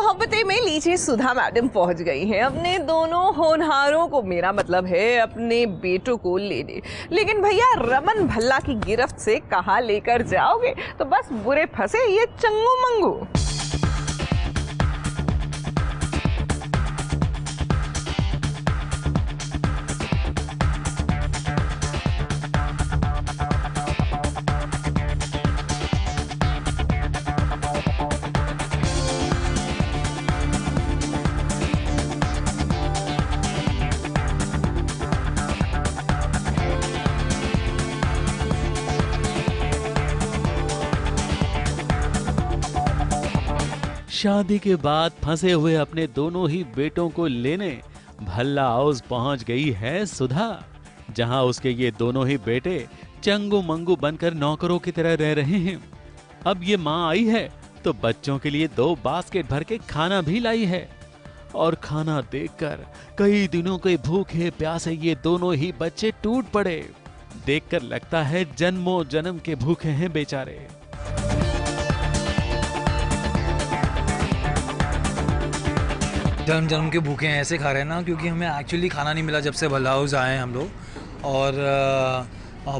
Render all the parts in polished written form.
मोहब्बतें में लीजिए सुधा मैडम पहुंच गई हैं अपने दोनों होनहारों को, मेरा मतलब है अपने बेटों को लेने। लेकिन भैया रमन भल्ला की गिरफ्त से कहाँ लेकर जाओगे? तो बस बुरे फंसे ये चंगू मंगू। शादी के बाद फंसे हुए अपने दोनों ही बेटों को लेने भल्ला हाउस पहुंच गई है सुधा, जहां उसके ये दोनों ही बेटे चंगू मंगू बनकर नौकरों की तरह रह रहे हैं। अब ये मां आई है तो बच्चों के लिए 2 बास्केट भर के खाना भी लाई है, और खाना देखकर कई दिनों के भूखे प्यासे ये दोनों ही बच्चे टूट पड़े। देखकर लगता है जन्मों जन्म के भूखे हैं बेचारे। जन्म जन्म के भूखे हैं ऐसे खा रहे हैं ना, क्योंकि हमें एक्चुअली खाना नहीं मिला जब से भल्ला हाउस आए हैं हम लोग, और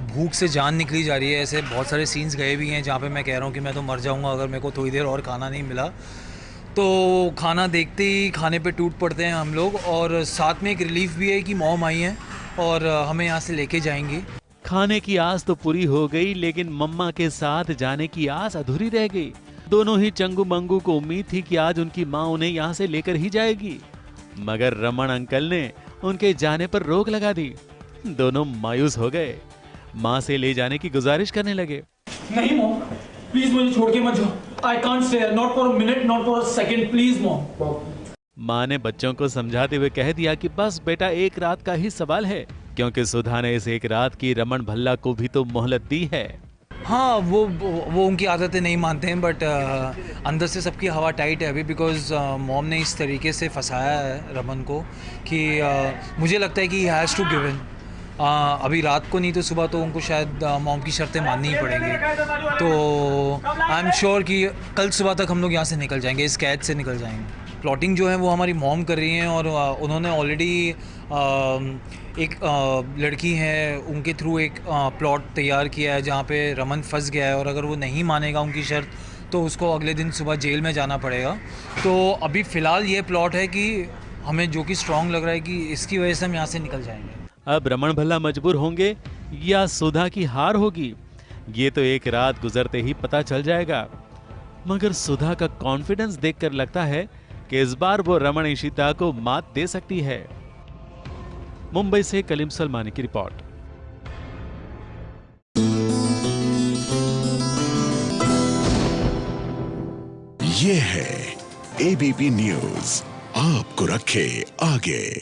भूख से जान निकली जा रही है। ऐसे बहुत सारे सीन्स गए भी हैं जहाँ पे मैं कह रहा हूँ कि मैं तो मर जाऊँगा अगर मेरे को थोड़ी देर और खाना नहीं मिला। तो खाना देखते ही खाने पे टूट पड़ते हैं हम लोग, और साथ में एक रिलीफ भी है कि मॉम आई हैं और हमें यहाँ से लेके जाएंगी। खाने की आस तो पूरी हो गई, लेकिन मम्मा के साथ जाने की आस अधूरी रह गई। दोनों ही चंगू मंगू को उम्मीद थी कि आज उनकी माँ उन्हें यहाँ से लेकर ही जाएगी, मगर रमन अंकल ने उनके जाने पर रोक लगा दी। दोनों मायूस हो गए, माँ से ले जाने की गुजारिश करने लगे। नहीं मॉम, प्लीज मुझे छोड़ के मत जाओ। I can't stay, not for a minute, not for a second, please mom. माँ ने बच्चों को समझाते हुए कह दिया कि बस बेटा, एक रात का ही सवाल है, क्योंकि सुधा ने इस एक रात की रमन भल्ला को भी तो मोहलत दी है। हाँ, वो उनकी आदतें नहीं मानते हैं, बट अंदर से सबकी हवा टाइट है अभी, बिकॉज मॉम ने इस तरीके से फंसाया है रमन को कि मुझे लगता है कि he has to give in. अभी रात को नहीं तो सुबह तो उनको शायद मॉम की शर्तें माननी ही पड़ेंगी। तो आई एम श्योर कि कल सुबह तक हम लोग यहाँ से निकल जाएंगे, इस कैद से निकल जाएंगे। प्लॉटिंग जो है वो हमारी मॉम कर रही हैं, और उन्होंने ऑलरेडी एक लड़की है उनके थ्रू एक प्लॉट तैयार किया है जहाँ पे रमन फंस गया है, और अगर वो नहीं मानेगा उनकी शर्त तो उसको अगले दिन सुबह जेल में जाना पड़ेगा। तो अभी फ़िलहाल ये प्लॉट है कि हमें जो कि स्ट्रॉन्ग लग रहा है कि इसकी वजह से हम यहाँ से निकल जाएंगे। अब रमन भल्ला मजबूर होंगे या सुधा की हार होगी, ये तो एक रात गुजरते ही पता चल जाएगा। मगर सुधा का कॉन्फिडेंस देखकर लगता है कि इस बार वो रमन इशिता को मात दे सकती है। मुंबई से कलीम सलमानी की रिपोर्ट। ये है एबीपी न्यूज, आपको रखे आगे।